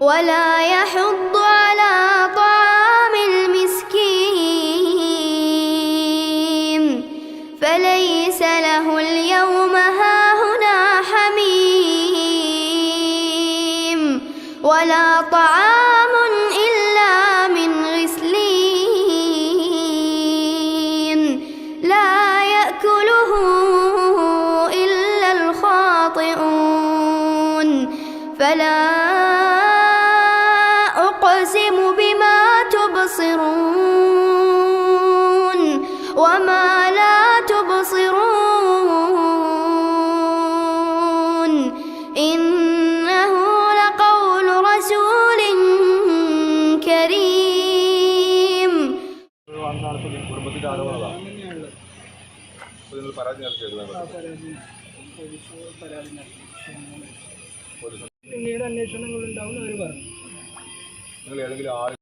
ولا يحض على طعام المسكين فليس له اليوم هاهنا حميم ولا طعام إلا من غسلين لا يأكله إلا الخاطئون فلا أقسم بما تبصرون وما لا تبصرون إنه لقول رسول كريم. പിന്നീട് അന്വേഷണങ്ങൾ ഉണ്ടാവും അവർ പറഞ്ഞു.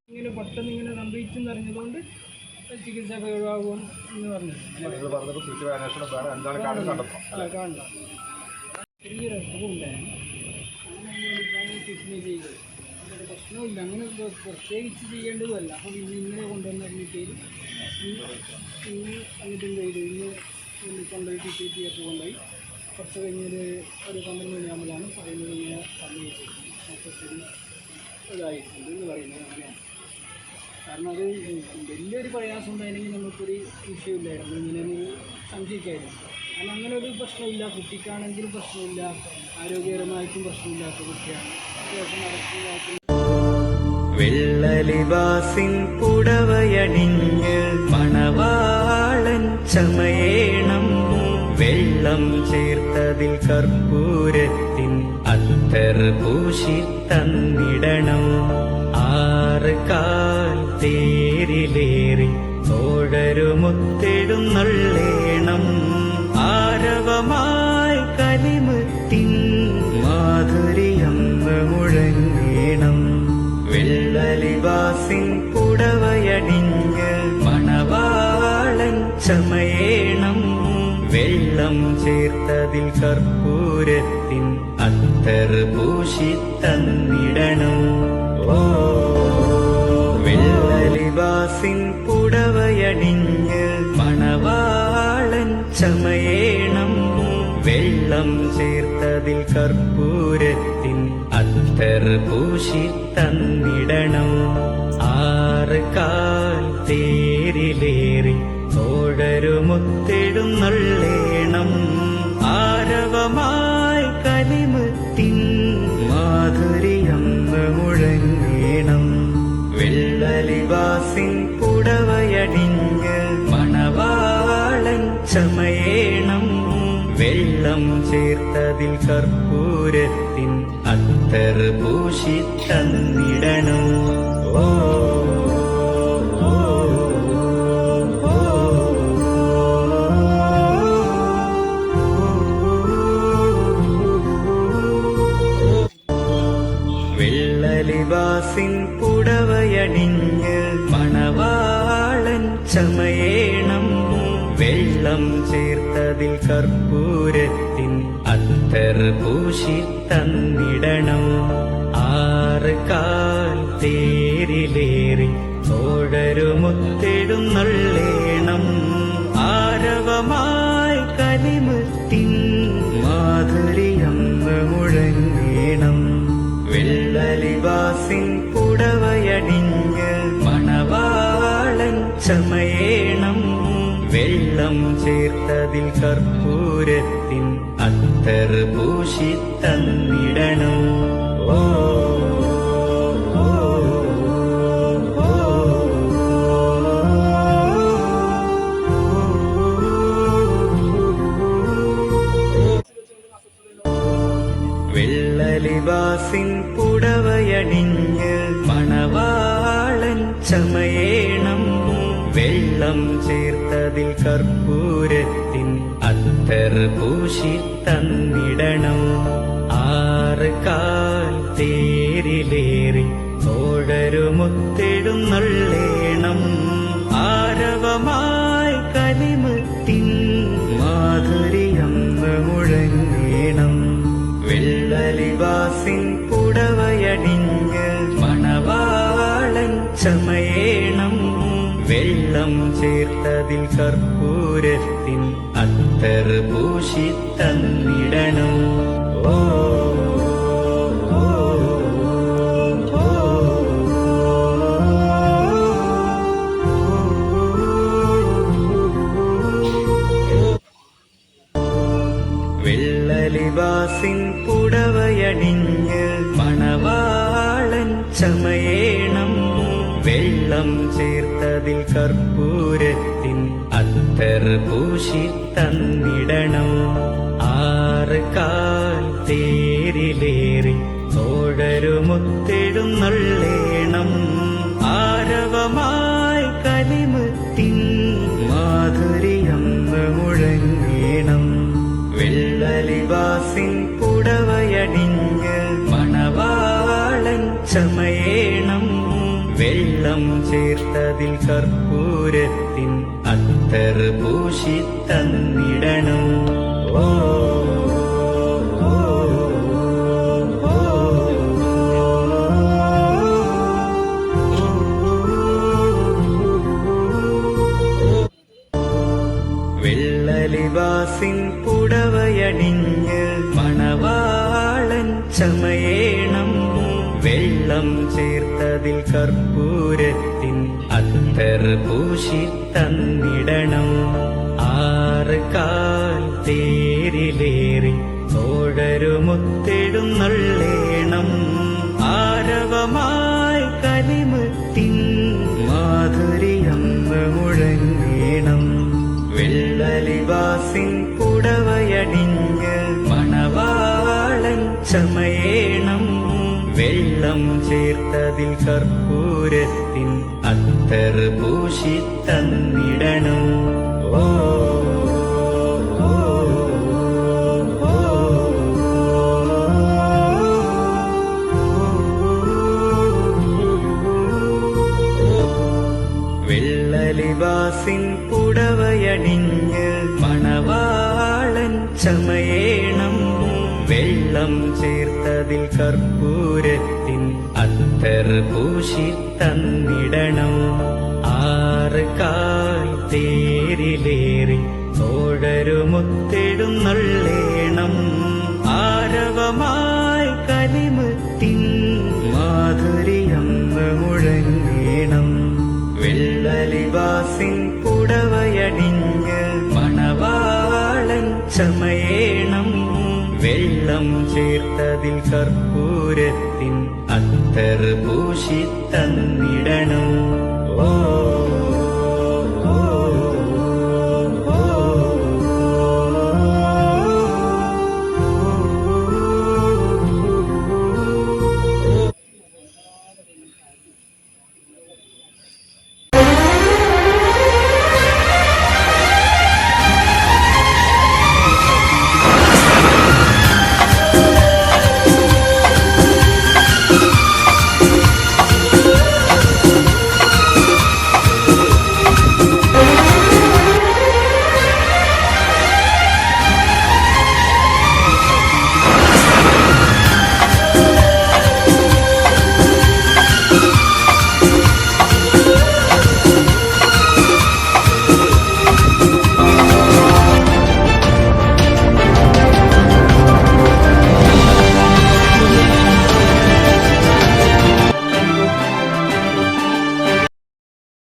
ഇങ്ങനെ പെട്ടെന്ന് ഇങ്ങനെ സംഭവിച്ചെന്നറിഞ്ഞതുകൊണ്ട് ചികിത്സ ഒഴിവാകും എന്ന് പറഞ്ഞു. കാണണം ചെറിയൊരു അസുഖം ഉണ്ടായിരുന്നു. അങ്ങനെ ട്രീറ്റ്മെൻറ്റ് ചെയ്തത് അതിൻ്റെ പ്രശ്നമില്ല. അങ്ങനെ പ്രത്യേകിച്ച് ചെയ്യേണ്ടതുമല്ല. അപ്പോൾ ഇന്നലെ കൊണ്ടുവന്നിട്ട് ഇന്ന് അങ്ങോട്ടും ചെയ്തു. ഇന്ന് കൊണ്ടുപോയി TTT കൊണ്ടുപോയി. കുറച്ച് കഴിഞ്ഞൊരു 12 മണിയാകുമ്പോഴാണ് പറയുന്നത് ഇങ്ങനെ സംഭവിച്ചത്. മൊത്തത്തിൽ ഇതായിട്ടുണ്ട് എന്ന് പറയുന്നത് അങ്ങനെയാണ്. കാരണം അത് വലിയൊരു പ്രയാസം ഉണ്ടായിരുന്നെങ്കിൽ നമുക്കൊരു വിഷയമില്ലായിരുന്നു, ഇങ്ങനെയൊന്ന് സംശയിക്കായിരുന്നു. കാരണം അങ്ങനെ ഒരു പ്രശ്നമില്ല. കുട്ടിക്കാണെങ്കിലും പ്രശ്നമില്ല, ആരോഗ്യപരമായിട്ടും പ്രശ്നമില്ലാത്ത കുട്ടിയാണ്. അത്യാവശ്യം നടക്കുന്നതായിട്ടും വെള്ളലിവാസിൻ പുടവയണിഞ്ഞ് മണവാളൻ ചമയേണം വെള്ളം ചേർത്തതിൽ കർപ്പൂരത്തിൻ അത്തർ പൂശി തന്നിടണം 6 കാൽ തേരിലേറി തോഴരുമൊത്തെഴുന്നള്ളേണം ആരവമായി കലിമുത്തിൻ മാധുര്യം മുഴങ്ങേണം വെള്ളലിവാസിൻ പുടവയണിഞ്ഞ് മണവാളൻ ചമയേണം വെള്ളം ചേർത്തതിൽ കർപ്പൂരത്തിൻ അത്തർ പൂശി തന്നിടണം. ഓ വെള്ളലിവാസിൻ പുടവയണിഞ്ഞ് മണവാളൻ ചമയേണം വെള്ളം ചേർത്തതിൽ കർപ്പൂരത്തിൻ അത്തർ പൂശി തന്നിടണം 6 കാൽ തേരിലേറി തോഴരുമൊത്തെഴുന്നള്ളേണം ആരവമായി കലിമുത്തിൻ മാധുര്യം മുഴങ്ങേണം വെള്ളലിവാസിൻ പുടവയണിഞ്ഞ് മണവാളൻ ചമയേണം വെള്ളം ചേർത്തതിൽ കർപ്പൂരത്തിൻ അത്തർ പൂശി തന്നിടണം. ഓ വെള്ളലിവാസിൻ പുടവയണിഞ്ഞ് മണവാളൻ ചമയേണം വെള്ളം ചേർത്തതിൽ കർപ്പൂരത്തിൻ അത്തർ പൂശി തന്നിടണം 6 കാൽ തേരിലേറി തോഴരുമൊത്തെഴുന്നള്ളേണം ആരവമായി കലിമുത്തിൻ മാധുര്യം മുഴങ്ങേണം വെള്ളലിവാസിൻ പുടവയണിഞ്ഞ് മണവാളൻ ചമയേണം വെള്ളം ചേർത്തതിൽ കർപ്പൂരത്തിൻ അത്തർ പൂശി തന്നിടണം. ഓ വെള്ളലിവാസിൻ പുടവയണിഞ്ഞ് മണവാളൻ ചമയേണം വെള്ളം ചേർത്തതിൽ കർപ്പൂരത്തിൻ അത്തർ പൂശി തന്നിടണം 6 കാൽ തേരിലേറി തോഴരുമൊത്തെഴുന്നള്ളേണം ആരവമായി കലിമുത്തിൻ മാധുര്യം മുഴങ്ങേണം വെള്ളലിവാസിൻ പുടവയണിഞ്ഞ് ചമയേണം വെള്ളം ചേർത്തതിൽ കർപ്പൂരത്തിൻ അത്തർ പൂശി തന്നിടണം. ഓ വെള്ളലിവാസിൻ പുടവയണിഞ്ഞ് മണവാളൻ ചമയേണം വെള്ളം ചേർത്തതിൽ കർപ്പൂരത്തിൻ അത്തർ പൂശി തന്നിടണം. 6 കാൽ തേരിലേറി തോഴരുമൊത്തെഴുന്നള്ളേണം ആരവമായി കലിമുത്തിൻ മാധുരിയന്ന് മുഴങ്ങേണം. വെള്ളലിവാസിൻ പുടവയണിഞ്ഞ് മണവാളൻ ചമയേണം വെള്ളം ചേർത്തതിൽ കർപ്പൂരത്തിൻ അത്തർ പൂശി തന്നിടണം. ഓ വെള്ളലിവാസിൻ പുടവയണിഞ്ഞ് മണവാളൻ ചമയേണം വെള്ളം ചേർത്തതിൽ കർപ്പൂരത്തിൻ അത്തർ പൂശി തന്നിടണം. 6 കാൽ തേരിലേറി തോഴരുമൊത്തെഴുന്നള്ളേണം ആരവമായി കലിമുത്തിൻ മാധുരിയന്ന് മുഴങ്ങേണം. വെള്ളലിവാസിൻ പുടവയണിഞ്ഞ് മണവാളൻ ചമയേണം വെള്ളം ചേർത്തതിൽ കർപ്പൂരത്തിൻ അത്തർ പൂശി തന്നിടണം. ഓ വെള്ളലിവാസിൻ പുടവയണിഞ്ഞ് മണവാളൻ ചമയേണം വെള്ളം ചേർത്തതിൽ കർപ്പൂരത്തിൻ അത്തർ പൂശി തന്നിടണം. 6 കാൽ തേരിലേറി തോഴരുമൊത്തെഴുന്നള്ളേണം ആരവമായി കലിമുത്തിൻ മാധുരിയന്ന് മുഴങ്ങേണം. വെള്ളലിവാസിൻ പുടവയണിഞ്ഞ് മണവാളൻ ചമയേണം വെള്ളം ചേർത്തതിൽ കർപ്പൂരത്തിൻ അത്തർ പൂശി തന്നിടണം. ഓ